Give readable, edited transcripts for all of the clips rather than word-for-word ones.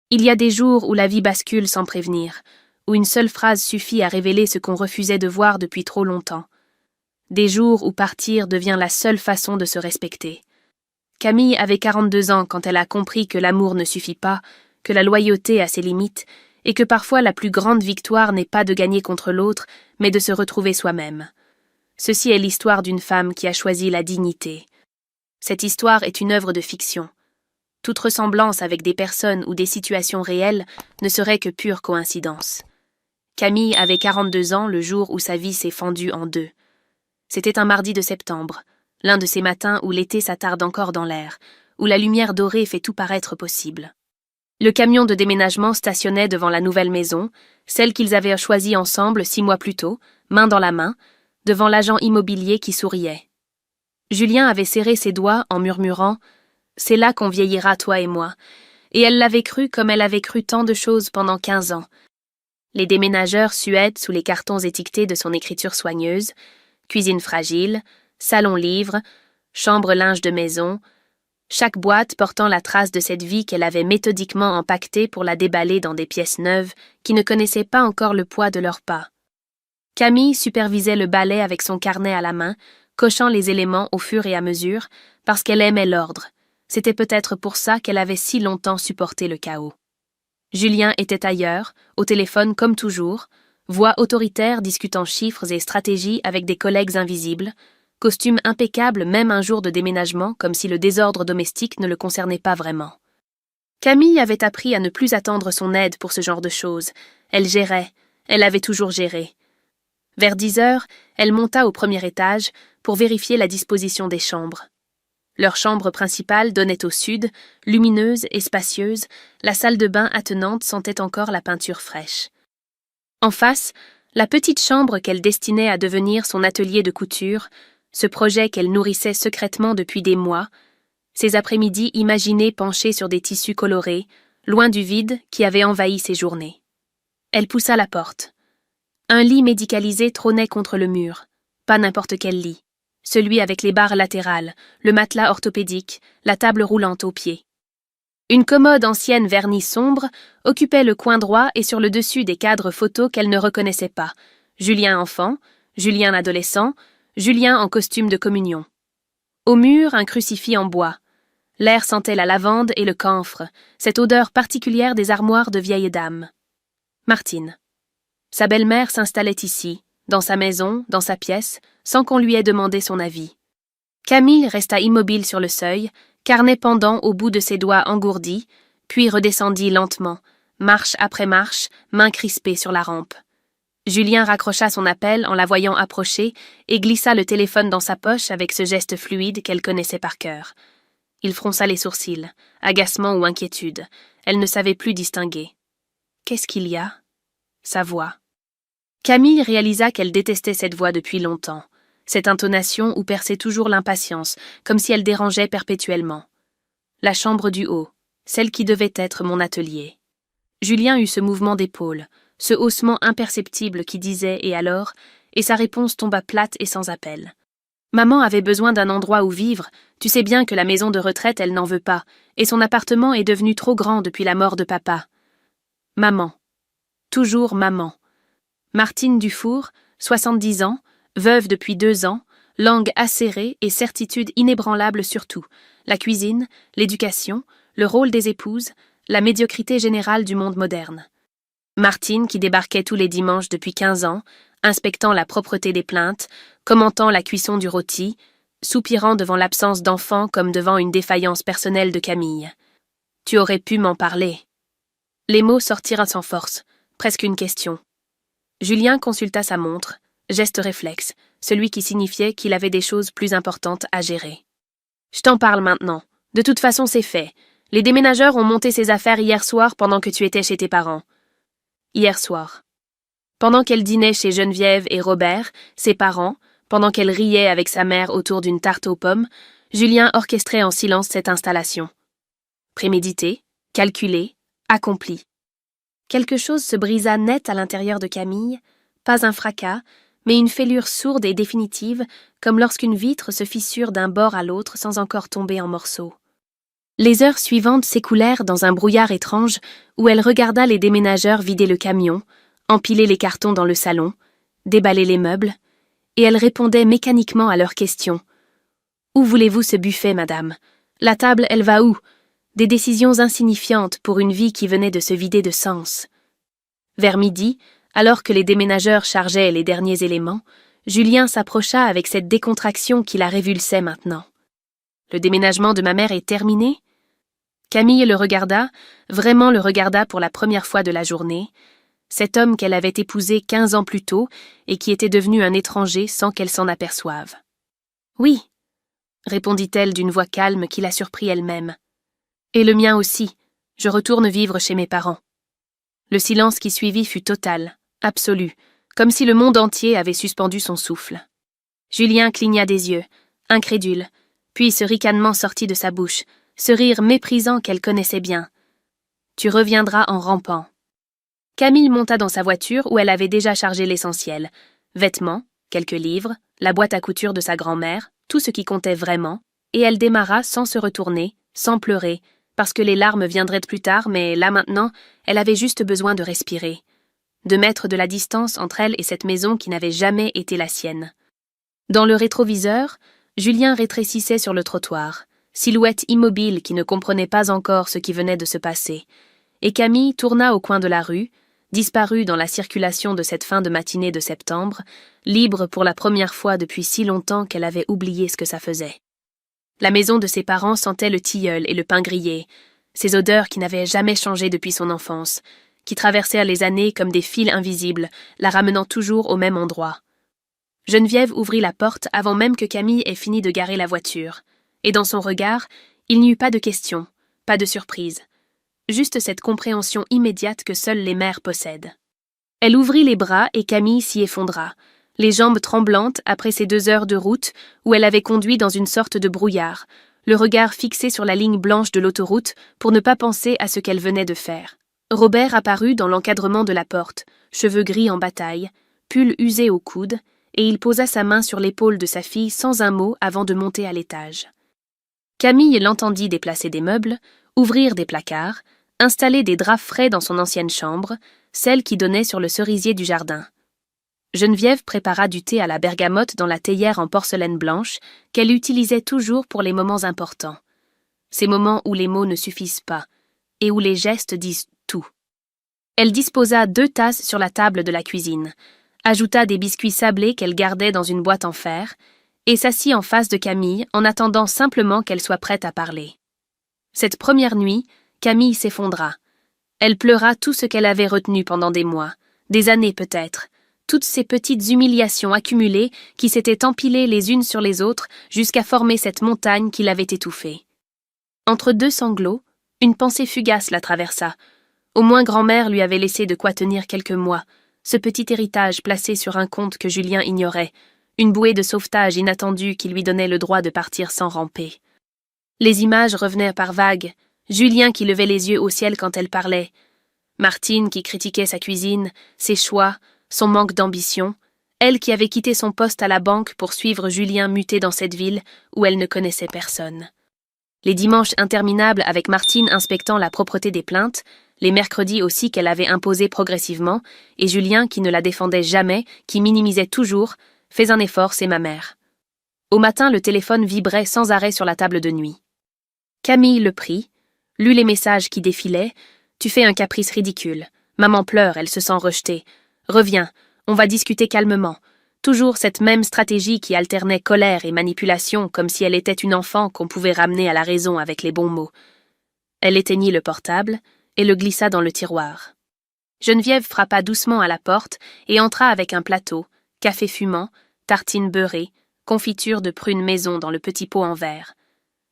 Il y a des jours où la vie bascule sans prévenir, où une seule phrase suffit à révéler ce qu'on refusait de voir depuis trop longtemps. Des jours où partir devient la seule façon de se respecter. Camille avait 42 ans quand elle a compris que l'amour ne suffit pas, que la loyauté a ses limites, et que parfois la plus grande victoire n'est pas de gagner contre l'autre, mais de se retrouver soi-même. Ceci est l'histoire d'une femme qui a choisi la dignité. Cette histoire est une œuvre de fiction. Toute ressemblance avec des personnes ou des situations réelles ne serait que pure coïncidence. Camille avait 42 ans le jour où sa vie s'est fendue en deux. C'était un mardi de septembre, l'un de ces matins où l'été s'attarde encore dans l'air, où la lumière dorée fait tout paraître possible. Le camion de déménagement stationnait devant la nouvelle maison, celle qu'ils avaient choisie ensemble 6 mois plus tôt, main dans la main, devant l'agent immobilier qui souriait. Julien avait serré ses doigts en murmurant « C'est là qu'on vieillira, toi et moi », et elle l'avait cru comme elle avait cru tant de choses pendant 15 ans. Les déménageurs suèdent sous les cartons étiquetés de son écriture soigneuse, cuisine fragile, salon livre, chambre linge de maison, chaque boîte portant la trace de cette vie qu'elle avait méthodiquement empaquetée pour la déballer dans des pièces neuves qui ne connaissaient pas encore le poids de leurs pas. Camille supervisait le balai avec son carnet à la main, cochant les éléments au fur et à mesure, parce qu'elle aimait l'ordre. C'était peut-être pour ça qu'elle avait si longtemps supporté le chaos. Julien était ailleurs, au téléphone comme toujours, voix autoritaire discutant chiffres et stratégies avec des collègues invisibles, costume impeccable même un jour de déménagement comme si le désordre domestique ne le concernait pas vraiment. Camille avait appris à ne plus attendre son aide pour ce genre de choses. Elle gérait, elle avait toujours géré. Vers 10 heures, elle monta au premier étage pour vérifier la disposition des chambres. Leur chambre principale donnait au sud, lumineuse et spacieuse, la salle de bain attenante sentait encore la peinture fraîche. En face, la petite chambre qu'elle destinait à devenir son atelier de couture, ce projet qu'elle nourrissait secrètement depuis des mois, ses après-midi imaginés penchés sur des tissus colorés, loin du vide qui avait envahi ses journées. Elle poussa la porte. Un lit médicalisé trônait contre le mur, pas n'importe quel lit. Celui avec les barres latérales, le matelas orthopédique, la table roulante aux pieds. Une commode ancienne vernie sombre occupait le coin droit et sur le dessus des cadres photos qu'elle ne reconnaissait pas. Julien enfant, Julien adolescent, Julien en costume de communion. Au mur, un crucifix en bois. L'air sentait la lavande et le camphre, cette odeur particulière des armoires de vieilles dames. Martine. Sa belle-mère s'installait ici, dans sa maison, dans sa pièce, sans qu'on lui ait demandé son avis. Camille resta immobile sur le seuil, carnet pendant au bout de ses doigts engourdis, puis redescendit lentement, marche après marche, main crispée sur la rampe. Julien raccrocha son appel en la voyant approcher et glissa le téléphone dans sa poche avec ce geste fluide qu'elle connaissait par cœur. Il fronça les sourcils, agacement ou inquiétude. Elle ne savait plus distinguer. Qu'est-ce qu'il y a ? Sa voix. Camille réalisa qu'elle détestait cette voix depuis longtemps, cette intonation où perçait toujours l'impatience, comme si elle dérangeait perpétuellement. La chambre du haut, celle qui devait être mon atelier. Julien eut ce mouvement d'épaule, ce haussement imperceptible qui disait « et alors ?» et sa réponse tomba plate et sans appel. Maman avait besoin d'un endroit où vivre, tu sais bien que la maison de retraite elle n'en veut pas, et son appartement est devenu trop grand depuis la mort de papa. Maman. Toujours maman. Martine Dufour, 70 ans, veuve depuis 2 ans, langue acérée et certitude inébranlable sur tout, la cuisine, l'éducation, le rôle des épouses, la médiocrité générale du monde moderne. Martine qui débarquait tous les dimanches depuis 15 ans, inspectant la propreté des plaintes, commentant la cuisson du rôti, soupirant devant l'absence d'enfants comme devant une défaillance personnelle de Camille. Tu aurais pu m'en parler. Les mots sortirent sans force, presque une question. Julien consulta sa montre, geste réflexe, celui qui signifiait qu'il avait des choses plus importantes à gérer. « Je t'en parle maintenant. De toute façon, c'est fait. Les déménageurs ont monté ces affaires hier soir pendant que tu étais chez tes parents. » Hier soir. Pendant qu'elle dînait chez Geneviève et Robert, ses parents, pendant qu'elle riait avec sa mère autour d'une tarte aux pommes, Julien orchestrait en silence cette installation. Prémédité, calculé, accompli. Quelque chose se brisa net à l'intérieur de Camille, pas un fracas, mais une fêlure sourde et définitive, comme lorsqu'une vitre se fissure d'un bord à l'autre sans encore tomber en morceaux. Les heures suivantes s'écoulèrent dans un brouillard étrange où elle regarda les déménageurs vider le camion, empiler les cartons dans le salon, déballer les meubles, et elle répondait mécaniquement à leurs questions. « Où voulez-vous ce buffet, madame? La table, elle va où? » Des décisions insignifiantes pour une vie qui venait de se vider de sens. Vers midi, alors que les déménageurs chargeaient les derniers éléments, Julien s'approcha avec cette décontraction qui la révulsait maintenant. « Le déménagement de ma mère est terminé ?» Camille le regarda, vraiment le regarda pour la première fois de la journée, cet homme qu'elle avait épousé 15 ans plus tôt et qui était devenu un étranger sans qu'elle s'en aperçoive. « Oui, » répondit-elle d'une voix calme qui la surprit elle-même. « Et le mien aussi, je retourne vivre chez mes parents. » Le silence qui suivit fut total, absolu, comme si le monde entier avait suspendu son souffle. Julien cligna des yeux, incrédule, puis ce ricanement sortit de sa bouche, ce rire méprisant qu'elle connaissait bien. « Tu reviendras en rampant. » Camille monta dans sa voiture où elle avait déjà chargé l'essentiel. Vêtements, quelques livres, la boîte à couture de sa grand-mère, tout ce qui comptait vraiment, et elle démarra sans se retourner, sans pleurer, parce que les larmes viendraient plus tard, mais là maintenant, elle avait juste besoin de respirer, de mettre de la distance entre elle et cette maison qui n'avait jamais été la sienne. Dans le rétroviseur, Julien rétrécissait sur le trottoir, silhouette immobile qui ne comprenait pas encore ce qui venait de se passer, et Camille tourna au coin de la rue, disparue dans la circulation de cette fin de matinée de septembre, libre pour la première fois depuis si longtemps qu'elle avait oublié ce que ça faisait. La maison de ses parents sentait le tilleul et le pain grillé, ces odeurs qui n'avaient jamais changé depuis son enfance, qui traversèrent les années comme des fils invisibles, la ramenant toujours au même endroit. Geneviève ouvrit la porte avant même que Camille ait fini de garer la voiture, et dans son regard, il n'y eut pas de question, pas de surprise, juste cette compréhension immédiate que seules les mères possèdent. Elle ouvrit les bras et Camille s'y effondra, les jambes tremblantes après ces 2 heures de route où elle avait conduit dans une sorte de brouillard, le regard fixé sur la ligne blanche de l'autoroute pour ne pas penser à ce qu'elle venait de faire. Robert apparut dans l'encadrement de la porte, cheveux gris en bataille, pull usé au coude, et il posa sa main sur l'épaule de sa fille sans un mot avant de monter à l'étage. Camille l'entendit déplacer des meubles, ouvrir des placards, installer des draps frais dans son ancienne chambre, celle qui donnait sur le cerisier du jardin. Geneviève prépara du thé à la bergamote dans la théière en porcelaine blanche qu'elle utilisait toujours pour les moments importants. Ces moments où les mots ne suffisent pas, et où les gestes disent tout. Elle disposa 2 tasses sur la table de la cuisine, ajouta des biscuits sablés qu'elle gardait dans une boîte en fer, et s'assit en face de Camille en attendant simplement qu'elle soit prête à parler. Cette première nuit, Camille s'effondra. Elle pleura tout ce qu'elle avait retenu pendant des mois, des années peut-être, toutes ces petites humiliations accumulées qui s'étaient empilées les unes sur les autres jusqu'à former cette montagne qui l'avait étouffée. Entre 2 sanglots, une pensée fugace la traversa. Au moins grand-mère lui avait laissé de quoi tenir quelques mois, ce petit héritage placé sur un compte que Julien ignorait, une bouée de sauvetage inattendue qui lui donnait le droit de partir sans ramper. Les images revenaient par vagues, Julien qui levait les yeux au ciel quand elle parlait, Martine qui critiquait sa cuisine, ses choix, son manque d'ambition, elle qui avait quitté son poste à la banque pour suivre Julien muté dans cette ville où elle ne connaissait personne. Les dimanches interminables avec Martine inspectant la propreté des plaintes, les mercredis aussi qu'elle avait imposés progressivement, et Julien qui ne la défendait jamais, qui minimisait toujours, « Fais un effort, c'est ma mère ». Au matin, le téléphone vibrait sans arrêt sur la table de nuit. Camille le prit, lut les messages qui défilaient. « Tu fais un caprice ridicule. Maman pleure, elle se sent rejetée. Reviens, on va discuter calmement. » Toujours cette même stratégie qui alternait colère et manipulation comme si elle était une enfant qu'on pouvait ramener à la raison avec les bons mots. Elle éteignit le portable et le glissa dans le tiroir. Geneviève frappa doucement à la porte et entra avec un plateau, café fumant, tartines beurrées, confiture de prunes maison dans le petit pot en verre.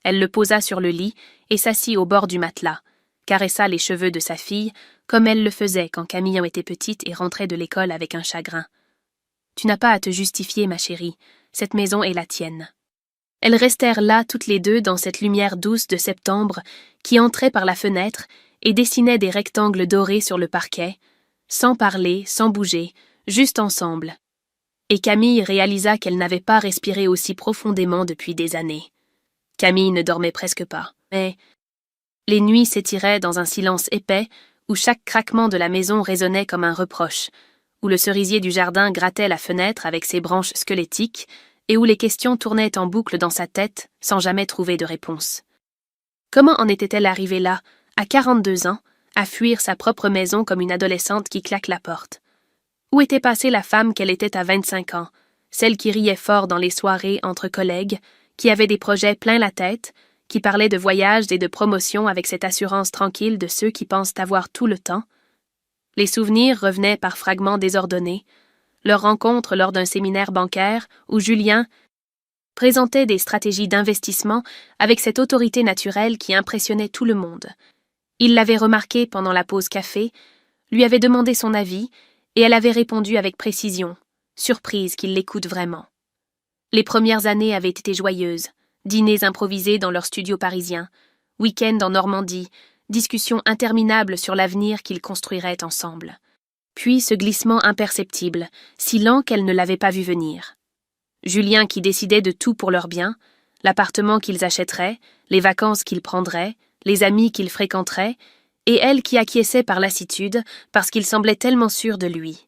Elle le posa sur le lit et s'assit au bord du matelas, caressa les cheveux de sa fille comme elle le faisait quand Camille était petite et rentrait de l'école avec un chagrin. « Tu n'as pas à te justifier, ma chérie, cette maison est la tienne. » Elles restèrent là toutes les deux dans cette lumière douce de septembre qui entrait par la fenêtre et dessinait des rectangles dorés sur le parquet, sans parler, sans bouger, juste ensemble. Et Camille réalisa qu'elle n'avait pas respiré aussi profondément depuis des années. Camille ne dormait presque pas, mais Les nuits s'étiraient dans un silence épais, où chaque craquement de la maison résonnait comme un reproche, où le cerisier du jardin grattait la fenêtre avec ses branches squelettiques, et où les questions tournaient en boucle dans sa tête sans jamais trouver de réponse. Comment en était-elle arrivée là, à 42 ans, à fuir sa propre maison comme une adolescente qui claque la porte? Où était passée la femme qu'elle était à 25 ans, celle qui riait fort dans les soirées entre collègues, qui avait des projets plein la tête, qui parlait de voyages et de promotions avec cette assurance tranquille de ceux qui pensent avoir tout le temps? Les souvenirs revenaient par fragments désordonnés, leur rencontre lors d'un séminaire bancaire où Julien présentait des stratégies d'investissement avec cette autorité naturelle qui impressionnait tout le monde. Il l'avait remarqué pendant la pause café, lui avait demandé son avis, et elle avait répondu avec précision, surprise qu'il l'écoute vraiment. Les premières années avaient été joyeuses, dîners improvisés dans leur studio parisien, week-end en Normandie, discussions interminables sur l'avenir qu'ils construiraient ensemble. Puis ce glissement imperceptible, si lent qu'elle ne l'avait pas vu venir. Julien qui décidait de tout pour leur bien, l'appartement qu'ils achèteraient, les vacances qu'ils prendraient, les amis qu'ils fréquenteraient, et elle qui acquiesçait par lassitude parce qu'il semblait tellement sûr de lui.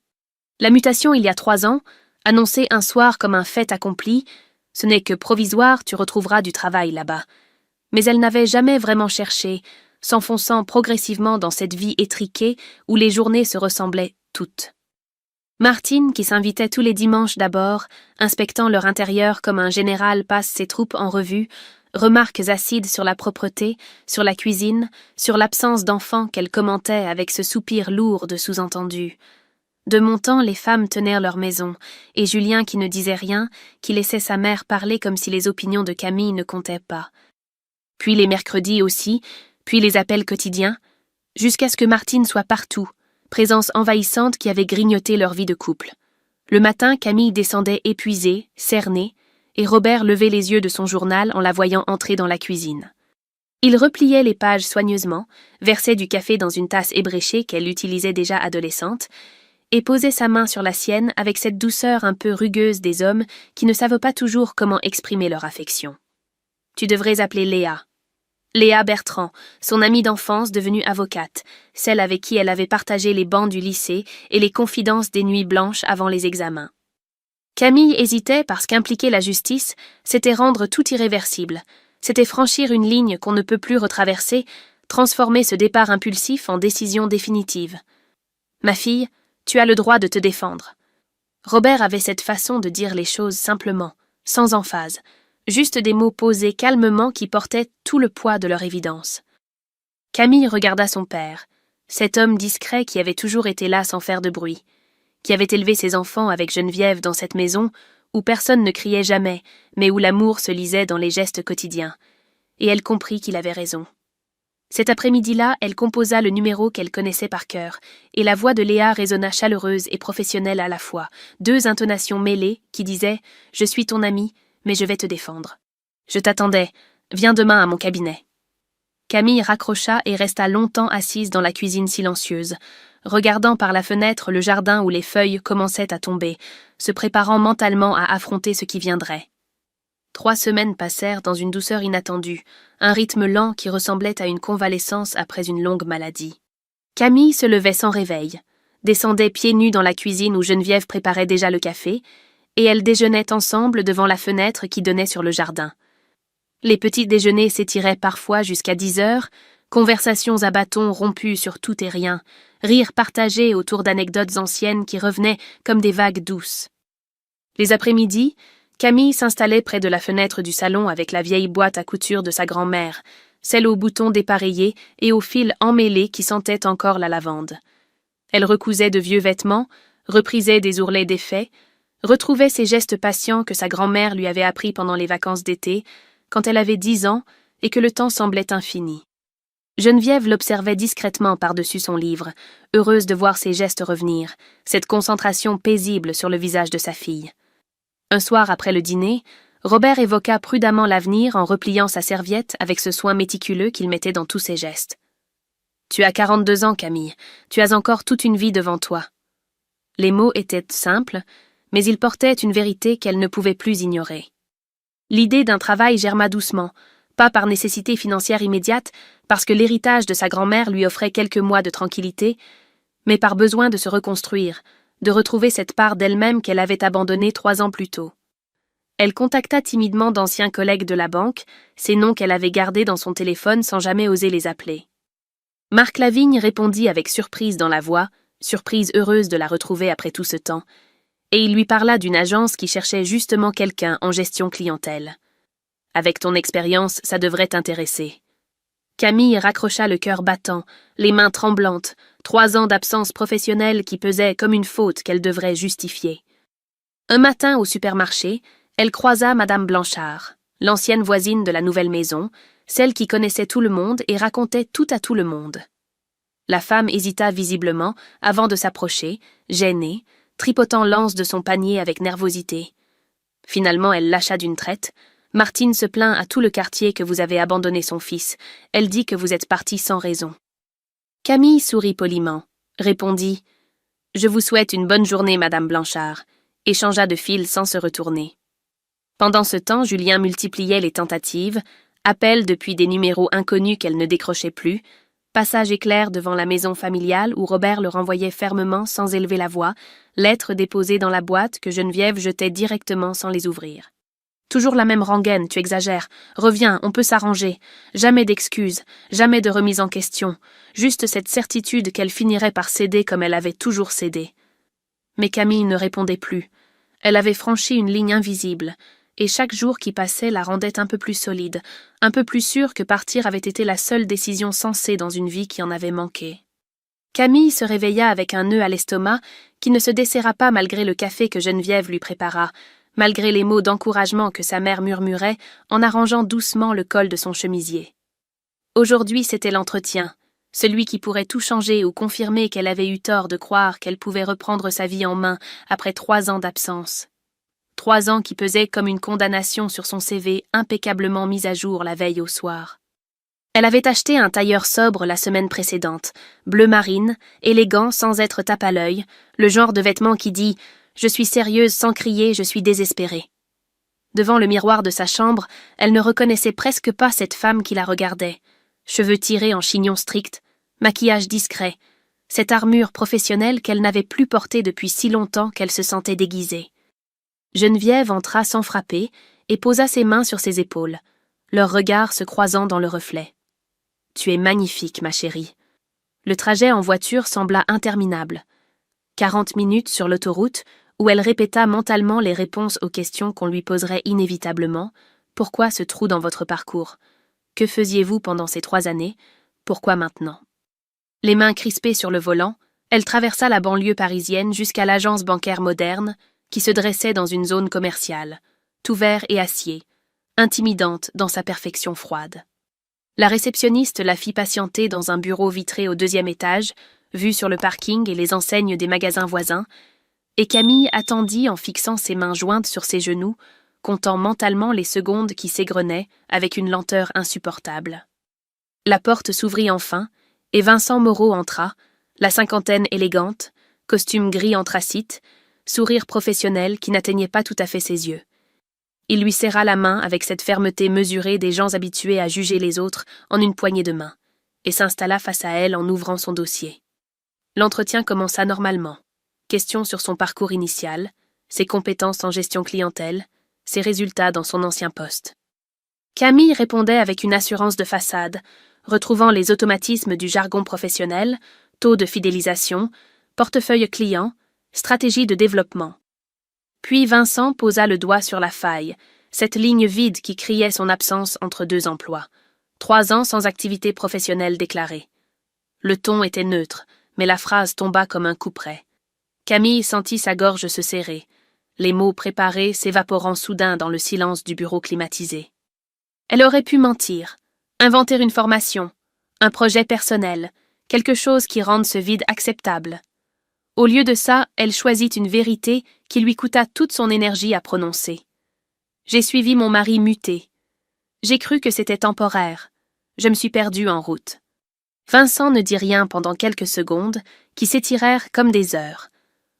La mutation il y a 3 ans, annoncée un soir comme un fait accompli, ce n'est que provisoire, tu retrouveras du travail là-bas. Mais elle n'avait jamais vraiment cherché, s'enfonçant progressivement dans cette vie étriquée où les journées se ressemblaient toutes. Martine, qui s'invitait tous les dimanches d'abord, inspectant leur intérieur comme un général passe ses troupes en revue, remarques acides sur la propreté, sur la cuisine, sur l'absence d'enfants qu'elle commentait avec ce soupir lourd de sous-entendu. De mon temps, les femmes tenaient leur maison, et Julien qui ne disait rien, qui laissait sa mère parler comme si les opinions de Camille ne comptaient pas. Puis les mercredis aussi, puis les appels quotidiens, jusqu'à ce que Martine soit partout, présence envahissante qui avait grignoté leur vie de couple. Le matin, Camille descendait épuisée, cernée, et Robert levait les yeux de son journal en la voyant entrer dans la cuisine. Il repliait les pages soigneusement, versait du café dans une tasse ébréchée qu'elle utilisait déjà adolescente, et posait sa main sur la sienne avec cette douceur un peu rugueuse des hommes qui ne savent pas toujours comment exprimer leur affection. « Tu devrais appeler Léa. » Léa Bertrand, son amie d'enfance devenue avocate, celle avec qui elle avait partagé les bancs du lycée et les confidences des nuits blanches avant les examens. Camille hésitait parce qu'impliquer la justice, c'était rendre tout irréversible, c'était franchir une ligne qu'on ne peut plus retraverser, transformer ce départ impulsif en décision définitive. « Ma fille, tu as le droit de te défendre. » Robert avait cette façon de dire les choses simplement, sans emphase, juste des mots posés calmement qui portaient tout le poids de leur évidence. Camille regarda son père, cet homme discret qui avait toujours été là sans faire de bruit, qui avait élevé ses enfants avec Geneviève dans cette maison où personne ne criait jamais, mais où l'amour se lisait dans les gestes quotidiens, et elle comprit qu'il avait raison. Cet après-midi-là, elle composa le numéro qu'elle connaissait par cœur, et la voix de Léa résonna chaleureuse et professionnelle à la fois, 2 intonations mêlées qui disaient « Je suis ton amie, mais je vais te défendre. Je t'attendais, viens demain à mon cabinet. » Camille raccrocha et resta longtemps assise dans la cuisine silencieuse, regardant par la fenêtre le jardin où les feuilles commençaient à tomber, se préparant mentalement à affronter ce qui viendrait. 3 semaines passèrent dans une douceur inattendue, un rythme lent qui ressemblait à une convalescence après une longue maladie. Camille se levait sans réveil, descendait pieds nus dans la cuisine où Geneviève préparait déjà le café, et elles déjeunaient ensemble devant la fenêtre qui donnait sur le jardin. Les petits déjeuners s'étiraient parfois jusqu'à 10 heures, conversations à bâtons rompus sur tout et rien, rires partagés autour d'anecdotes anciennes qui revenaient comme des vagues douces. Les après-midi, Camille s'installait près de la fenêtre du salon avec la vieille boîte à couture de sa grand-mère, celle aux boutons dépareillés et aux fils emmêlés qui sentaient encore la lavande. Elle recousait de vieux vêtements, reprisait des ourlets défaits, retrouvait ces gestes patients que sa grand-mère lui avait appris pendant les vacances d'été, quand elle avait 10 ans et que le temps semblait infini. Geneviève l'observait discrètement par-dessus son livre, heureuse de voir ses gestes revenir, cette concentration paisible sur le visage de sa fille. Un soir après le dîner, Robert évoqua prudemment l'avenir en repliant sa serviette avec ce soin méticuleux qu'il mettait dans tous ses gestes. « Tu as 42 ans, Camille, tu as encore toute une vie devant toi. » Les mots étaient simples, mais ils portaient une vérité qu'elle ne pouvait plus ignorer. L'idée d'un travail germa doucement, Pas par nécessité financière immédiate, parce que l'héritage de sa grand-mère lui offrait quelques mois de tranquillité, mais par besoin de se reconstruire, de retrouver cette part d'elle-même qu'elle avait abandonnée 3 ans plus tôt. Elle contacta timidement d'anciens collègues de la banque, ces noms qu'elle avait gardés dans son téléphone sans jamais oser les appeler. Marc Lavigne répondit avec surprise dans la voix, surprise heureuse de la retrouver après tout ce temps, et il lui parla d'une agence qui cherchait justement quelqu'un en gestion clientèle. « Avec ton expérience, ça devrait t'intéresser. » Camille raccrocha le cœur battant, les mains tremblantes, 3 ans d'absence professionnelle qui pesaient comme une faute qu'elle devrait justifier. Un matin au supermarché, elle croisa Madame Blanchard, l'ancienne voisine de la nouvelle maison, celle qui connaissait tout le monde et racontait tout à tout le monde. La femme hésita visiblement avant de s'approcher, gênée, tripotant l'anse de son panier avec nervosité. Finalement, elle lâcha d'une traite. « Martine se plaint à tout le quartier que vous avez abandonné son fils. Elle dit que vous êtes parti sans raison. » Camille sourit poliment, répondit « Je vous souhaite une bonne journée, Madame Blanchard », et changea de fil sans se retourner. Pendant ce temps, Julien multipliait les tentatives, appels depuis des numéros inconnus qu'elle ne décrochait plus, passage éclair devant la maison familiale où Robert le renvoyait fermement sans élever la voix, lettres déposées dans la boîte que Geneviève jetait directement sans les ouvrir. Toujours la même rengaine, tu exagères. Reviens, on peut s'arranger. Jamais d'excuses, jamais de remise en question. Juste cette certitude qu'elle finirait par céder comme elle avait toujours cédé. Mais Camille ne répondait plus. Elle avait franchi une ligne invisible, et chaque jour qui passait la rendait un peu plus solide, un peu plus sûre que partir avait été la seule décision sensée dans une vie qui en avait manqué. Camille se réveilla avec un nœud à l'estomac qui ne se desserra pas malgré le café que Geneviève lui prépara, malgré les mots d'encouragement que sa mère murmurait en arrangeant doucement le col de son chemisier. Aujourd'hui, c'était l'entretien, celui qui pourrait tout changer ou confirmer qu'elle avait eu tort de croire qu'elle pouvait reprendre sa vie en main après 3 ans d'absence. 3 ans qui pesaient comme une condamnation sur son CV impeccablement mis à jour la veille au soir. Elle avait acheté un tailleur sobre la semaine précédente, bleu marine, élégant sans être tape à l'œil, le genre de vêtement qui dit « Je suis sérieuse sans crier, je suis désespérée ». Devant le miroir de sa chambre, elle ne reconnaissait presque pas cette femme qui la regardait. Cheveux tirés en chignon strict, maquillage discret, cette armure professionnelle qu'elle n'avait plus portée depuis si longtemps qu'elle se sentait déguisée. Geneviève entra sans frapper et posa ses mains sur ses épaules, leurs regards se croisant dans le reflet. « Tu es magnifique, ma chérie. » Le trajet en voiture sembla interminable. 40 minutes sur l'autoroute, où elle répéta mentalement les réponses aux questions qu'on lui poserait inévitablement. Pourquoi ce trou dans votre parcours? Que faisiez-vous pendant ces 3 années? Pourquoi maintenant? Les mains crispées sur le volant, elle traversa la banlieue parisienne jusqu'à l'agence bancaire moderne, qui se dressait dans une zone commerciale, tout vert et acier, intimidante dans sa perfection froide. La réceptionniste la fit patienter dans un bureau vitré au 2e étage, vue sur le parking et les enseignes des magasins voisins, et Camille attendit en fixant ses mains jointes sur ses genoux, comptant mentalement les secondes qui s'égrenaient avec une lenteur insupportable. La porte s'ouvrit enfin, et Vincent Moreau entra, la cinquantaine élégante, costume gris anthracite, sourire professionnel qui n'atteignait pas tout à fait ses yeux. Il lui serra la main avec cette fermeté mesurée des gens habitués à juger les autres en une poignée de main, et s'installa face à elle en ouvrant son dossier. L'entretien commença normalement. Questions sur son parcours initial, ses compétences en gestion clientèle, ses résultats dans son ancien poste. Camille répondait avec une assurance de façade, retrouvant les automatismes du jargon professionnel, taux de fidélisation, portefeuille client, stratégie de développement. Puis Vincent posa le doigt sur la faille, cette ligne vide qui criait son absence entre 2 emplois. 3 ans sans activité professionnelle déclarée. Le ton était neutre, mais la phrase tomba comme un couperet. Camille sentit sa gorge se serrer, les mots préparés s'évaporant soudain dans le silence du bureau climatisé. Elle aurait pu mentir, inventer une formation, un projet personnel, quelque chose qui rende ce vide acceptable. Au lieu de ça, elle choisit une vérité qui lui coûta toute son énergie à prononcer. J'ai suivi mon mari muté. J'ai cru que c'était temporaire. Je me suis perdue en route. Vincent ne dit rien pendant quelques secondes, qui s'étirèrent comme des heures.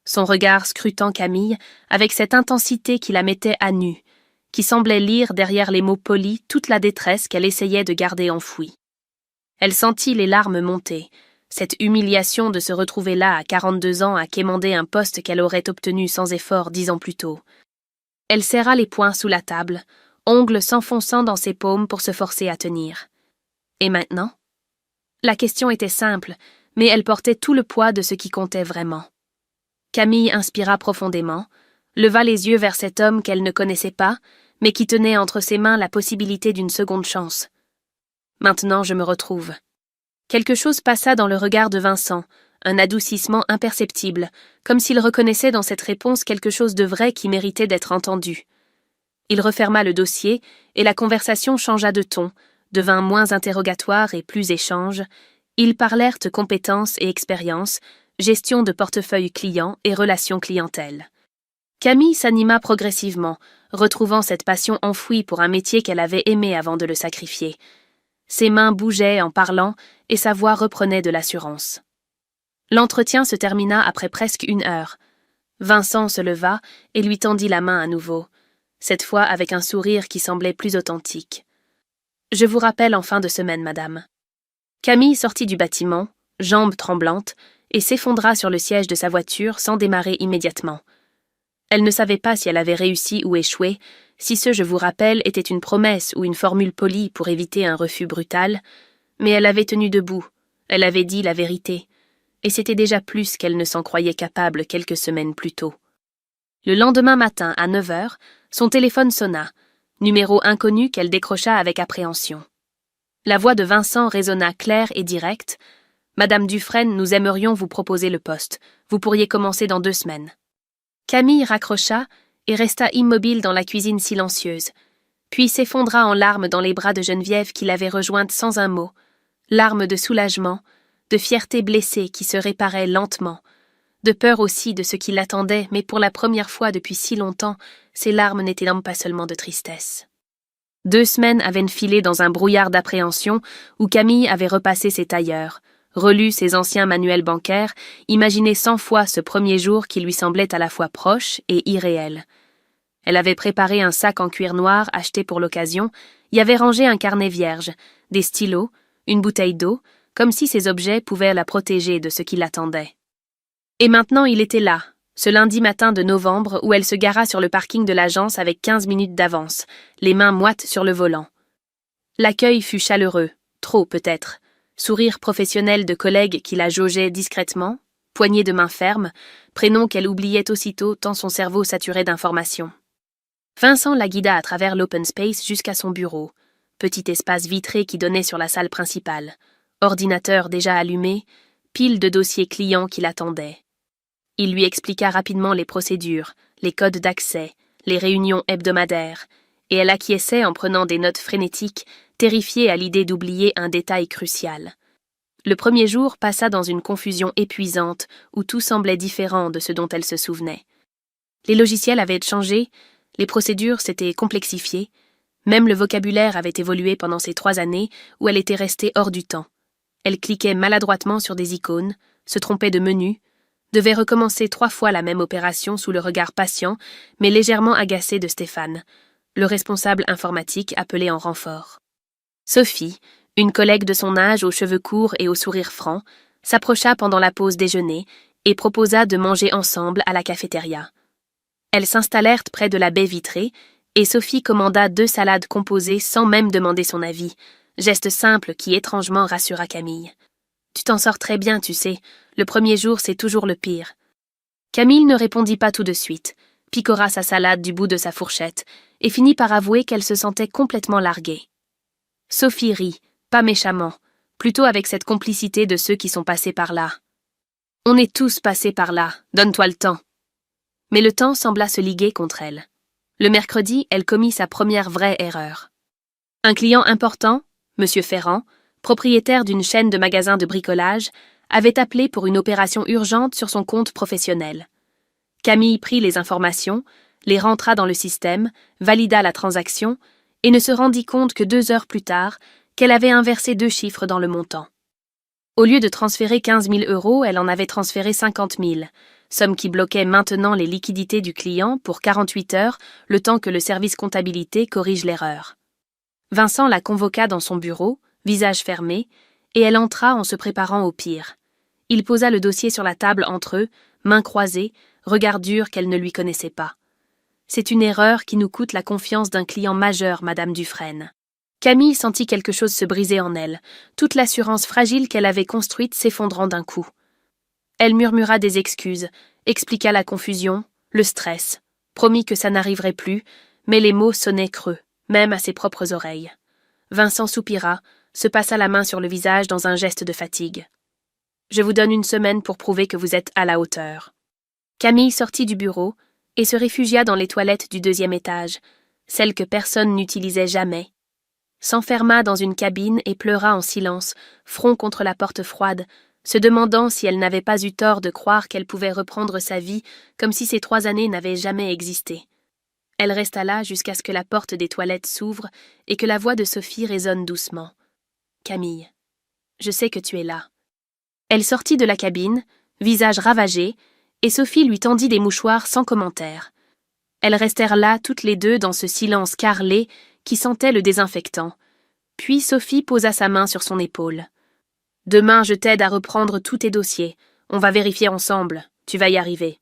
Son regard scrutant Camille avec cette intensité qui la mettait à nu, qui semblait lire derrière les mots polis toute la détresse qu'elle essayait de garder enfouie. Elle sentit les larmes monter, cette humiliation de se retrouver là à 42 ans à quémander un poste qu'elle aurait obtenu sans effort 10 ans plus tôt. Elle serra les poings sous la table, ongles s'enfonçant dans ses paumes pour se forcer à tenir. Et maintenant? La question était simple, mais elle portait tout le poids de ce qui comptait vraiment. Camille inspira profondément, leva les yeux vers cet homme qu'elle ne connaissait pas, mais qui tenait entre ses mains la possibilité d'une seconde chance. Maintenant, je me retrouve. Quelque chose passa dans le regard de Vincent, un adoucissement imperceptible, comme s'il reconnaissait dans cette réponse quelque chose de vrai qui méritait d'être entendu. Il referma le dossier, et la conversation changea de ton, devint moins interrogatoire et plus échange. Ils parlèrent compétences et expérience, gestion de portefeuille client et relations clientèle. Camille s'anima progressivement, retrouvant cette passion enfouie pour un métier qu'elle avait aimé avant de le sacrifier. Ses mains bougeaient en parlant et sa voix reprenait de l'assurance. L'entretien se termina après presque 1 heure. Vincent se leva et lui tendit la main à nouveau, cette fois avec un sourire qui semblait plus authentique. « Je vous rappelle en fin de semaine, madame. » Camille sortit du bâtiment, jambes tremblantes, et s'effondra sur le siège de sa voiture sans démarrer immédiatement. Elle ne savait pas si elle avait réussi ou échoué, si ce « je vous rappelle » était une promesse ou une formule polie pour éviter un refus brutal, mais elle avait tenu debout, elle avait dit la vérité, et c'était déjà plus qu'elle ne s'en croyait capable quelques semaines plus tôt. Le lendemain matin, à 9 heures, son téléphone sonna, numéro inconnu qu'elle décrocha avec appréhension. La voix de Vincent résonna claire et directe. « Madame Dufresne, nous aimerions vous proposer le poste. Vous pourriez commencer dans 2 semaines. » Camille raccrocha et resta immobile dans la cuisine silencieuse, puis s'effondra en larmes dans les bras de Geneviève qui l'avait rejointe sans un mot, larmes de soulagement, de fierté blessée qui se réparait lentement, de peur aussi de ce qui l'attendait, mais pour la première fois depuis si longtemps, ces larmes n'étaient donc pas seulement de tristesse. 2 semaines avaient filé dans un brouillard d'appréhension où Camille avait repassé ses tailleurs, relu ses anciens manuels bancaires, imaginé 100 fois ce premier jour qui lui semblait à la fois proche et irréel. Elle avait préparé un sac en cuir noir acheté pour l'occasion, y avait rangé un carnet vierge, des stylos, une bouteille d'eau, comme si ces objets pouvaient la protéger de ce qui l'attendait. Et maintenant il était là, ce lundi matin de novembre où elle se gara sur le parking de l'agence avec 15 minutes d'avance, les mains moites sur le volant. L'accueil fut chaleureux, trop peut-être. Sourire professionnel de collègues qui la jaugeaient discrètement, poignée de main ferme, prénom qu'elle oubliait aussitôt tant son cerveau saturait d'informations. Vincent la guida à travers l'open space jusqu'à son bureau, petit espace vitré qui donnait sur la salle principale, ordinateur déjà allumé, pile de dossiers clients qui l'attendaient. Il lui expliqua rapidement les procédures, les codes d'accès, les réunions hebdomadaires, et elle acquiesçait en prenant des notes frénétiques, terrifiée à l'idée d'oublier un détail crucial. Le premier jour passa dans une confusion épuisante où tout semblait différent de ce dont elle se souvenait. Les logiciels avaient changé, les procédures s'étaient complexifiées, même le vocabulaire avait évolué pendant ces 3 années où elle était restée hors du temps. Elle cliquait maladroitement sur des icônes, se trompait de menu, devait recommencer 3 fois la même opération sous le regard patient, mais légèrement agacé de Stéphane, le responsable informatique appelé en renfort. Sophie, une collègue de son âge aux cheveux courts et au sourire franc, s'approcha pendant la pause déjeuner et proposa de manger ensemble à la cafétéria. Elles s'installèrent près de la baie vitrée et Sophie commanda 2 salades composées sans même demander son avis, geste simple qui étrangement rassura Camille. « Tu t'en sors très bien, tu sais, le premier jour c'est toujours le pire. » Camille ne répondit pas tout de suite, picora sa salade du bout de sa fourchette et finit par avouer qu'elle se sentait complètement larguée. Sophie rit, pas méchamment, plutôt avec cette complicité de ceux qui sont passés par là. « On est tous passés par là, donne-toi le temps. » Mais le temps sembla se liguer contre elle. Le mercredi, elle commit sa première vraie erreur. Un client important, M. Ferrand, propriétaire d'une chaîne de magasins de bricolage, avait appelé pour une opération urgente sur son compte professionnel. Camille prit les informations, les rentra dans le système, valida la transaction et ne se rendit compte que 2 heures plus tard qu'elle avait inversé 2 chiffres dans le montant. Au lieu de transférer 15 000 €, elle en avait transféré 50 000, somme qui bloquait maintenant les liquidités du client pour 48 heures, le temps que le service comptabilité corrige l'erreur. Vincent la convoqua dans son bureau, visage fermé, et elle entra en se préparant au pire. Il posa le dossier sur la table entre eux, mains croisées, regard dur qu'elle ne lui connaissait pas. C'est une erreur qui nous coûte la confiance d'un client majeur, Madame Dufresne. Camille sentit quelque chose se briser en elle, toute l'assurance fragile qu'elle avait construite s'effondrant d'un coup. Elle murmura des excuses, expliqua la confusion, le stress, promit que ça n'arriverait plus, mais les mots sonnaient creux, même à ses propres oreilles. Vincent soupira, se passa la main sur le visage dans un geste de fatigue. « Je vous donne une semaine pour prouver que vous êtes à la hauteur. » Camille sortit du bureau et se réfugia dans les toilettes du 2e étage, celles que personne n'utilisait jamais. S'enferma dans une cabine et pleura en silence, front contre la porte froide, se demandant si elle n'avait pas eu tort de croire qu'elle pouvait reprendre sa vie comme si ces 3 années n'avaient jamais existé. Elle resta là jusqu'à ce que la porte des toilettes s'ouvre et que la voix de Sophie résonne doucement. « Camille, je sais que tu es là. » Elle sortit de la cabine, visage ravagé, et Sophie lui tendit des mouchoirs sans commentaire. Elles restèrent là toutes les deux dans ce silence carrelé qui sentait le désinfectant. Puis Sophie posa sa main sur son épaule. « Demain, je t'aide à reprendre tous tes dossiers. On va vérifier ensemble. Tu vas y arriver. »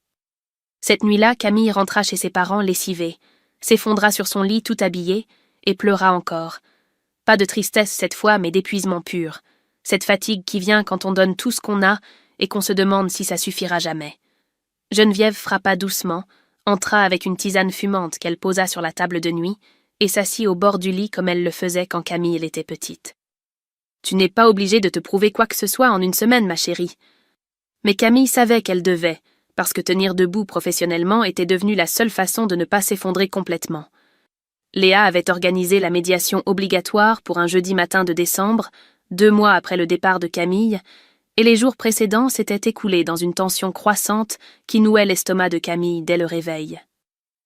Cette nuit-là, Camille rentra chez ses parents lessivée, s'effondra sur son lit tout habillée et pleura encore. Pas de tristesse cette fois, mais d'épuisement pur. Cette fatigue qui vient quand on donne tout ce qu'on a et qu'on se demande si ça suffira jamais. Geneviève frappa doucement, entra avec une tisane fumante qu'elle posa sur la table de nuit et s'assit au bord du lit comme elle le faisait quand Camille était petite. « Tu n'es pas obligée de te prouver quoi que ce soit en une semaine, ma chérie. » Mais Camille savait qu'elle devait, parce que tenir debout professionnellement était devenu la seule façon de ne pas s'effondrer complètement. Léa avait organisé la médiation obligatoire pour un jeudi matin de décembre, 2 mois après le départ de Camille, et les jours précédents s'étaient écoulés dans une tension croissante qui nouait l'estomac de Camille dès le réveil.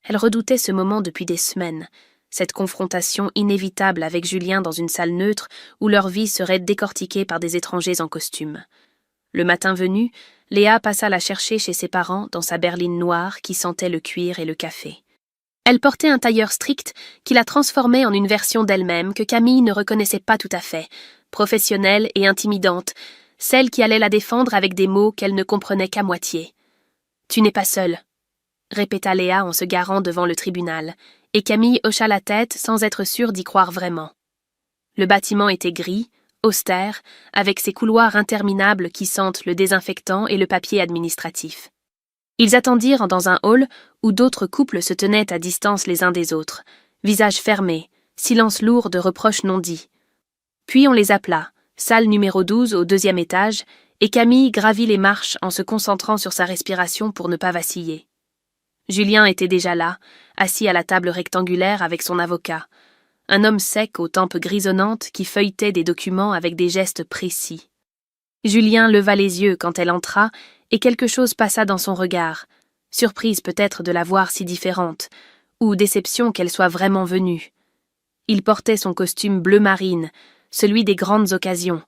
Elle redoutait ce moment depuis des semaines, cette confrontation inévitable avec Julien dans une salle neutre où leur vie serait décortiquée par des étrangers en costume. Le matin venu, Léa passa la chercher chez ses parents dans sa berline noire qui sentait le cuir et le café. Elle portait un tailleur strict qui la transformait en une version d'elle-même que Camille ne reconnaissait pas tout à fait, professionnelle et intimidante, celle qui allait la défendre avec des mots qu'elle ne comprenait qu'à moitié. « Tu n'es pas seule », répéta Léa en se garant devant le tribunal, et Camille hocha la tête sans être sûre d'y croire vraiment. Le bâtiment était gris, austère, avec ses couloirs interminables qui sentent le désinfectant et le papier administratif. Ils attendirent dans un hall où d'autres couples se tenaient à distance les uns des autres, visages fermés, silence lourd de reproches non dits. Puis on les appela, salle numéro 12 au 2e étage, et Camille gravit les marches en se concentrant sur sa respiration pour ne pas vaciller. Julien était déjà là, assis à la table rectangulaire avec son avocat, un homme sec aux tempes grisonnantes qui feuilletait des documents avec des gestes précis. Julien leva les yeux quand elle entra et quelque chose passa dans son regard, surprise peut-être de la voir si différente, ou déception qu'elle soit vraiment venue. Il portait son costume bleu marine, celui des grandes occasions,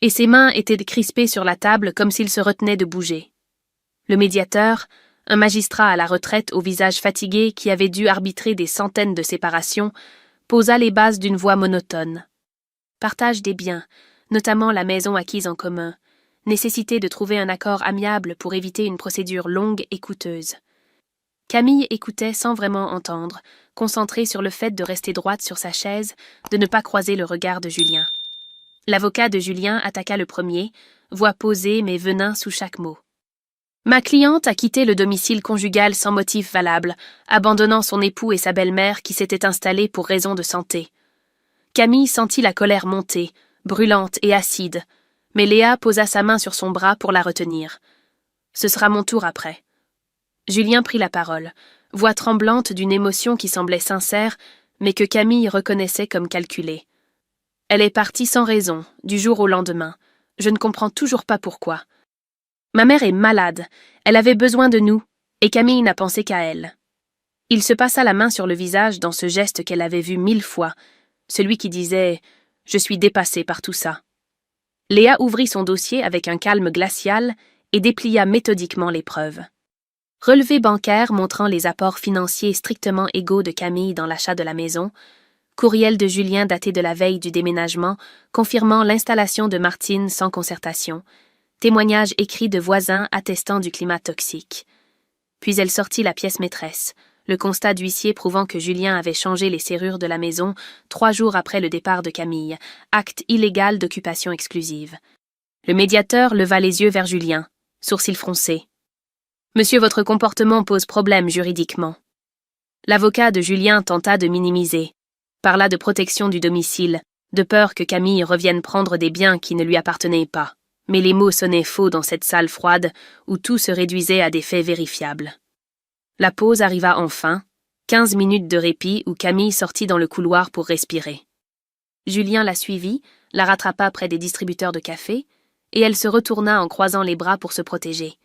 et ses mains étaient crispées sur la table comme s'il se retenait de bouger. Le médiateur, un magistrat à la retraite au visage fatigué qui avait dû arbitrer des centaines de séparations, posa les bases d'une voix monotone. Partage des biens, notamment la maison acquise en commun, nécessité de trouver un accord amiable pour éviter une procédure longue et coûteuse. Camille écoutait sans vraiment entendre, concentrée sur le fait de rester droite sur sa chaise, de ne pas croiser le regard de Julien. L'avocat de Julien attaqua le premier, voix posée mais venin sous chaque mot. Ma cliente a quitté le domicile conjugal sans motif valable, abandonnant son époux et sa belle-mère qui s'étaient installés pour raison de santé. Camille sentit la colère monter, brûlante et acide, mais Léa posa sa main sur son bras pour la retenir. « Ce sera mon tour après. » Julien prit la parole, voix tremblante d'une émotion qui semblait sincère, mais que Camille reconnaissait comme calculée. « Elle est partie sans raison, du jour au lendemain. Je ne comprends toujours pas pourquoi. Ma mère est malade, elle avait besoin de nous, et Camille n'a pensé qu'à elle. » Il se passa la main sur le visage dans ce geste qu'elle avait vu 1000 fois, celui qui disait « Je suis dépassée par tout ça ». Léa ouvrit son dossier avec un calme glacial et déplia méthodiquement les preuves. Relevé bancaire montrant les apports financiers strictement égaux de Camille dans l'achat de la maison, courriel de Julien daté de la veille du déménagement, confirmant l'installation de Martine sans concertation, témoignage écrit de voisins attestant du climat toxique. Puis elle sortit la pièce maîtresse, le constat d'huissier prouvant que Julien avait changé les serrures de la maison 3 jours après le départ de Camille, acte illégal d'occupation exclusive. Le médiateur leva les yeux vers Julien, sourcils froncés. « Monsieur, votre comportement pose problème juridiquement. » L'avocat de Julien tenta de minimiser, parla de protection du domicile, de peur que Camille revienne prendre des biens qui ne lui appartenaient pas. Mais les mots sonnaient faux dans cette salle froide où tout se réduisait à des faits vérifiables. La pause arriva enfin, 15 minutes de répit où Camille sortit dans le couloir pour respirer. Julien la suivit, la rattrapa près des distributeurs de café, et elle se retourna en croisant les bras pour se protéger.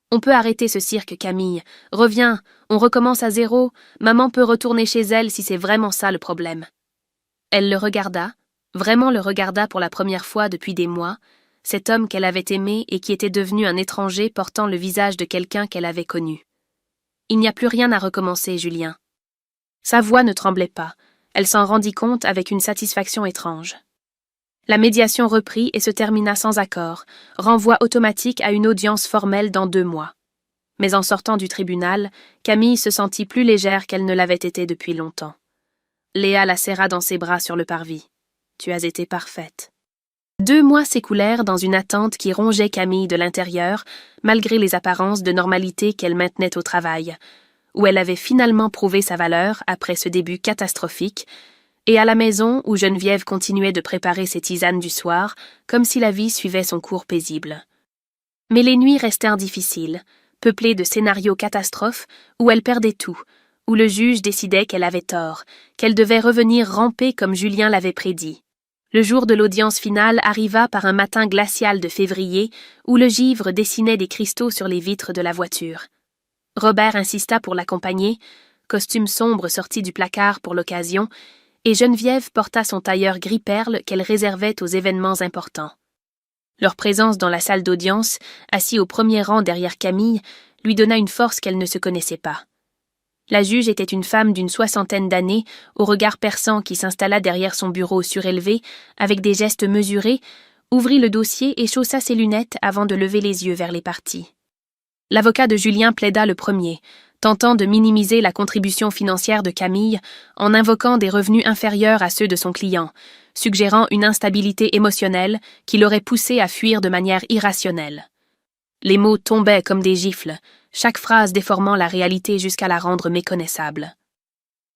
« On peut arrêter ce cirque, Camille. Reviens, on recommence à zéro. Maman peut retourner chez elle si c'est vraiment ça le problème. » Elle le regarda, vraiment le regarda pour la première fois depuis des mois, cet homme qu'elle avait aimé et qui était devenu un étranger portant le visage de quelqu'un qu'elle avait connu. « Il n'y a plus rien à recommencer, Julien. » Sa voix ne tremblait pas, elle s'en rendit compte avec une satisfaction étrange. La médiation reprit et se termina sans accord, renvoi automatique à une audience formelle dans 2 mois. Mais en sortant du tribunal, Camille se sentit plus légère qu'elle ne l'avait été depuis longtemps. Léa la serra dans ses bras sur le parvis. « Tu as été parfaite. » 2 mois s'écoulèrent dans une attente qui rongeait Camille de l'intérieur, malgré les apparences de normalité qu'elle maintenait au travail, où elle avait finalement prouvé sa valeur après ce début catastrophique, et à la maison où Geneviève continuait de préparer ses tisanes du soir, comme si la vie suivait son cours paisible. Mais les nuits restèrent difficiles, peuplées de scénarios catastrophes où elle perdait tout, où le juge décidait qu'elle avait tort, qu'elle devait revenir ramper comme Julien l'avait prédit. Le jour de l'audience finale arriva par un matin glacial de février où le givre dessinait des cristaux sur les vitres de la voiture. Robert insista pour l'accompagner, costume sombre sorti du placard pour l'occasion, et Geneviève porta son tailleur gris-perle qu'elle réservait aux événements importants. Leur présence dans la salle d'audience, assis au premier rang derrière Camille, lui donna une force qu'elle ne se connaissait pas. La juge était une femme d'une 60aine d'années, au regard perçant qui s'installa derrière son bureau surélevé, avec des gestes mesurés, ouvrit le dossier et chaussa ses lunettes avant de lever les yeux vers les parties. L'avocat de Julien plaida le premier, tentant de minimiser la contribution financière de Camille en invoquant des revenus inférieurs à ceux de son client, suggérant une instabilité émotionnelle qui l'aurait poussé à fuir de manière irrationnelle. Les mots tombaient comme des gifles, chaque phrase déformant la réalité jusqu'à la rendre méconnaissable.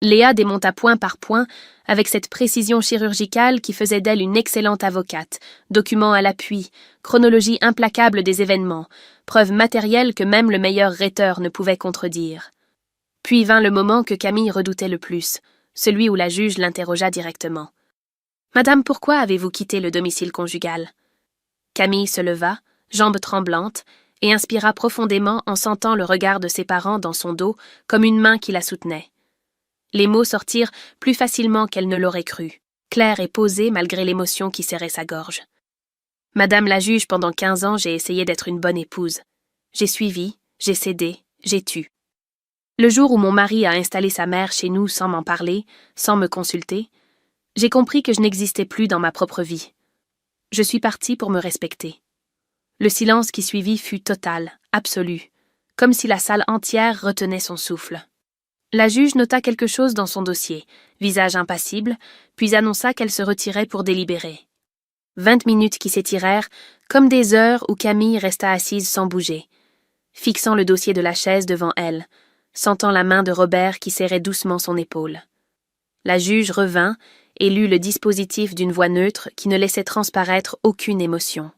Léa démonta point par point avec cette précision chirurgicale qui faisait d'elle une excellente avocate, documents à l'appui, chronologie implacable des événements, preuve matérielle que même le meilleur rhéteur ne pouvait contredire. Puis vint le moment que Camille redoutait le plus, celui où la juge l'interrogea directement. « Madame, pourquoi avez-vous quitté le domicile conjugal ?» Camille se leva, jambes tremblantes, et inspira profondément en sentant le regard de ses parents dans son dos comme une main qui la soutenait. Les mots sortirent plus facilement qu'elle ne l'aurait cru, clairs et posés malgré l'émotion qui serrait sa gorge. « Madame la juge, pendant 15 ans, j'ai essayé d'être une bonne épouse. J'ai suivi, j'ai cédé, j'ai tu. Le jour où mon mari a installé sa mère chez nous sans m'en parler, sans me consulter, j'ai compris que je n'existais plus dans ma propre vie. Je suis partie pour me respecter. Le silence qui suivit fut total, absolu, comme si la salle entière retenait son souffle. La juge nota quelque chose dans son dossier, visage impassible, puis annonça qu'elle se retirait pour délibérer. 20 minutes qui s'étirèrent, comme des heures où Camille resta assise sans bouger, fixant le dossier de la chaise devant elle, sentant la main de Robert qui serrait doucement son épaule. La juge revint et lut le dispositif d'une voix neutre qui ne laissait transparaître aucune émotion.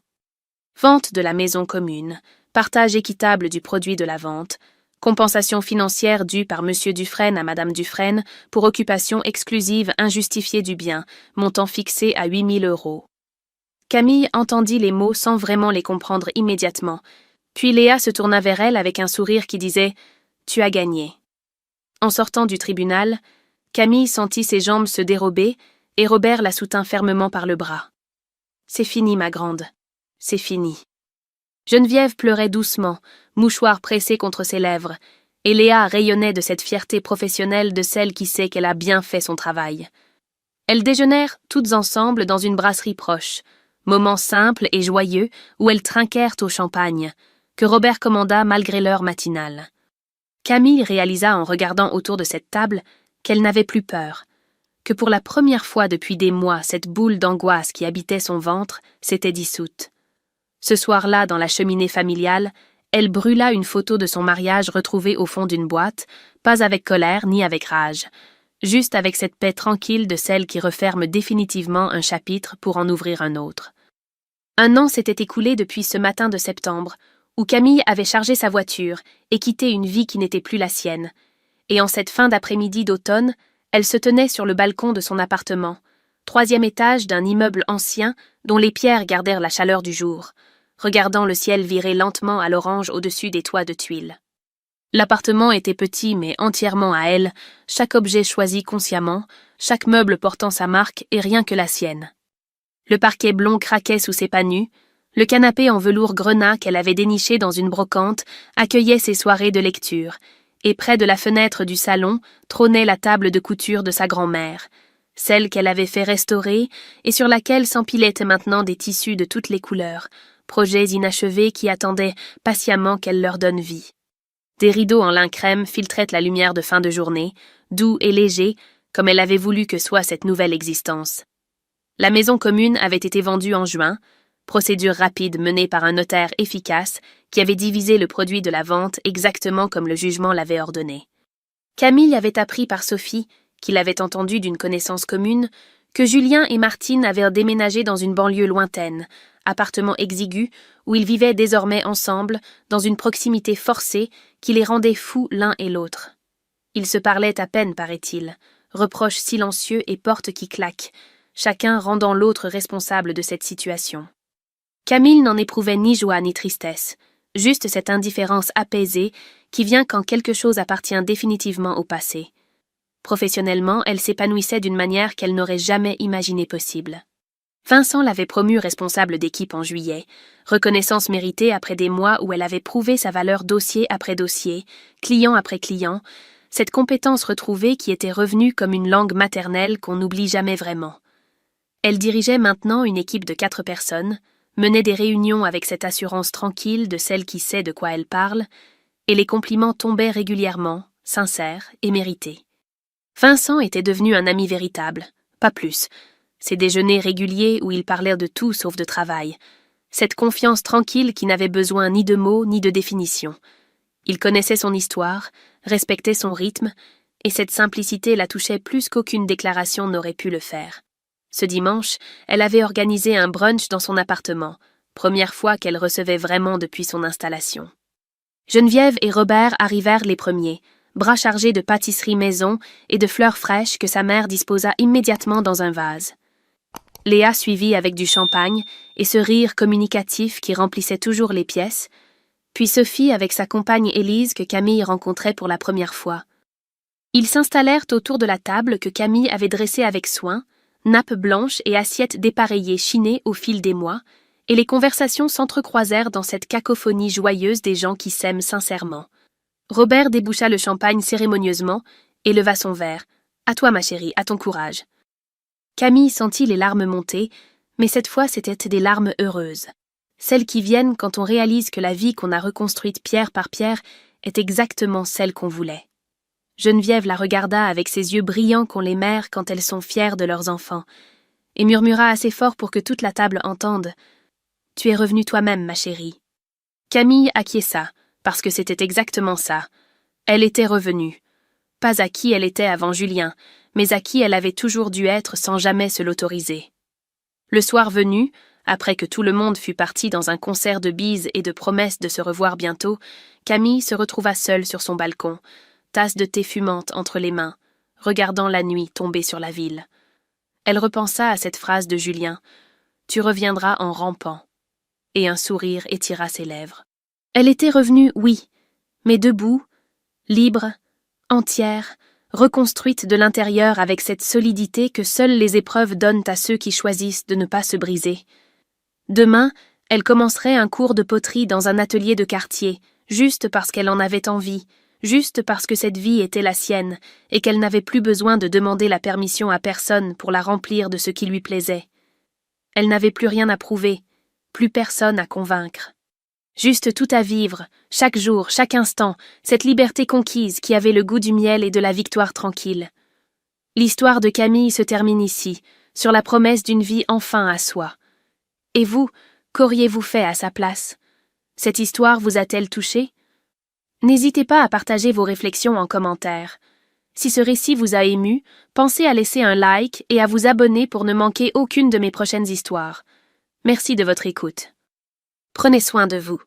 Vente de la maison commune, partage équitable du produit de la vente, compensation financière due par M. Dufresne à Mme Dufresne pour occupation exclusive injustifiée du bien, montant fixé à 8 000 €. Camille entendit les mots sans vraiment les comprendre immédiatement, puis Léa se tourna vers elle avec un sourire qui disait « Tu as gagné ». En sortant du tribunal, Camille sentit ses jambes se dérober et Robert la soutint fermement par le bras. « C'est fini, ma grande, c'est fini. » Geneviève pleurait doucement, mouchoir pressé contre ses lèvres, et Léa rayonnait de cette fierté professionnelle de celle qui sait qu'elle a bien fait son travail. Elles déjeunèrent toutes ensemble dans une brasserie proche, moment simple et joyeux où elles trinquèrent au champagne, que Robert commanda malgré l'heure matinale. Camille réalisa en regardant autour de cette table qu'elle n'avait plus peur, que pour la première fois depuis des mois cette boule d'angoisse qui habitait son ventre s'était dissoute. Ce soir-là, dans la cheminée familiale, elle brûla une photo de son mariage retrouvée au fond d'une boîte, pas avec colère ni avec rage, juste avec cette paix tranquille de celle qui referme définitivement un chapitre pour en ouvrir un autre. Un an s'était écoulé depuis ce matin de septembre, où Camille avait chargé sa voiture et quitté une vie qui n'était plus la sienne, et en cette fin d'après-midi d'automne, elle se tenait sur le balcon de son appartement, 3e étage d'un immeuble ancien dont les pierres gardèrent la chaleur du jour, regardant le ciel virer lentement à l'orange au-dessus des toits de tuiles. L'appartement était petit mais entièrement à elle, chaque objet choisi consciemment, chaque meuble portant sa marque et rien que la sienne. Le parquet blond craquait sous ses pas nus, le canapé en velours grenat qu'elle avait déniché dans une brocante accueillait ses soirées de lecture, et près de la fenêtre du salon trônait la table de couture de sa grand-mère, celle qu'elle avait fait restaurer et sur laquelle s'empilaient maintenant des tissus de toutes les couleurs, projets inachevés qui attendaient patiemment qu'elle leur donne vie. Des rideaux en lin crème filtraient la lumière de fin de journée, doux et légers, comme elle avait voulu que soit cette nouvelle existence. La maison commune avait été vendue en juin, procédure rapide menée par un notaire efficace qui avait divisé le produit de la vente exactement comme le jugement l'avait ordonné. Camille avait appris par Sophie, qui l'avait entendu d'une connaissance commune, que Julien et Martine avaient déménagé dans une banlieue lointaine, appartement exigu, où ils vivaient désormais ensemble, dans une proximité forcée qui les rendait fous l'un et l'autre. Ils se parlaient à peine, paraît-il, reproches silencieux et portes qui claquent, chacun rendant l'autre responsable de cette situation. Camille n'en éprouvait ni joie ni tristesse, juste cette indifférence apaisée qui vient quand quelque chose appartient définitivement au passé. Professionnellement, elle s'épanouissait d'une manière qu'elle n'aurait jamais imaginée possible. Vincent l'avait promue responsable d'équipe en juillet, reconnaissance méritée après des mois où elle avait prouvé sa valeur dossier après dossier, client après client, cette compétence retrouvée qui était revenue comme une langue maternelle qu'on n'oublie jamais vraiment. Elle dirigeait maintenant une équipe de 4 personnes, menait des réunions avec cette assurance tranquille de celle qui sait de quoi elle parle, et les compliments tombaient régulièrement, sincères et mérités. Vincent était devenu un ami véritable, pas plus. Ces déjeuners réguliers où ils parlèrent de tout sauf de travail. Cette confiance tranquille qui n'avait besoin ni de mots ni de définition. Il connaissait son histoire, respectait son rythme, et cette simplicité la touchait plus qu'aucune déclaration n'aurait pu le faire. Ce dimanche, elle avait organisé un brunch dans son appartement, première fois qu'elle recevait vraiment depuis son installation. Geneviève et Robert arrivèrent les premiers, bras chargés de pâtisserie maison et de fleurs fraîches que sa mère disposa immédiatement dans un vase. Léa suivit avec du champagne et ce rire communicatif qui remplissait toujours les pièces, puis Sophie avec sa compagne Élise que Camille rencontrait pour la première fois. Ils s'installèrent autour de la table que Camille avait dressée avec soin, nappes blanches et assiettes dépareillées chinées au fil des mois, et les conversations s'entrecroisèrent dans cette cacophonie joyeuse des gens qui s'aiment sincèrement. Robert déboucha le champagne cérémonieusement et leva son verre. « À toi, ma chérie, à ton courage. » Camille sentit les larmes monter, mais cette fois c'étaient des larmes heureuses. Celles qui viennent quand on réalise que la vie qu'on a reconstruite pierre par pierre est exactement celle qu'on voulait. Geneviève la regarda avec ses yeux brillants qu'ont les mères quand elles sont fières de leurs enfants, et murmura assez fort pour que toute la table entende. « Tu es revenue toi-même, ma chérie. » Camille acquiesça, parce que c'était exactement ça. Elle était revenue. Pas à qui elle était avant Julien, mais à qui elle avait toujours dû être sans jamais se l'autoriser. Le soir venu, après que tout le monde fut parti dans un concert de bises et de promesses de se revoir bientôt, Camille se retrouva seule sur son balcon, tasse de thé fumante entre les mains, regardant la nuit tomber sur la ville. Elle repensa à cette phrase de Julien « Tu reviendras en rampant », et un sourire étira ses lèvres. Elle était revenue, oui, mais debout, libre, entière, reconstruite de l'intérieur avec cette solidité que seules les épreuves donnent à ceux qui choisissent de ne pas se briser. Demain, Elle commencerait un cours de poterie dans un atelier de quartier, juste parce qu'elle en avait envie, juste parce que cette vie était la sienne, et qu'elle n'avait plus besoin de demander la permission à personne pour la remplir de ce qui lui plaisait. Elle n'avait plus rien à prouver, plus personne à convaincre. Juste tout à vivre, chaque jour, chaque instant, cette liberté conquise qui avait le goût du miel et de la victoire tranquille. L'histoire de Camille se termine ici, sur la promesse d'une vie enfin à soi. Et vous, qu'auriez-vous fait à sa place? Cette histoire vous a-t-elle touché? N'hésitez pas à partager vos réflexions en commentaire. Si ce récit vous a ému, pensez à laisser un like et à vous abonner pour ne manquer aucune de mes prochaines histoires. Merci de votre écoute. Prenez soin de vous.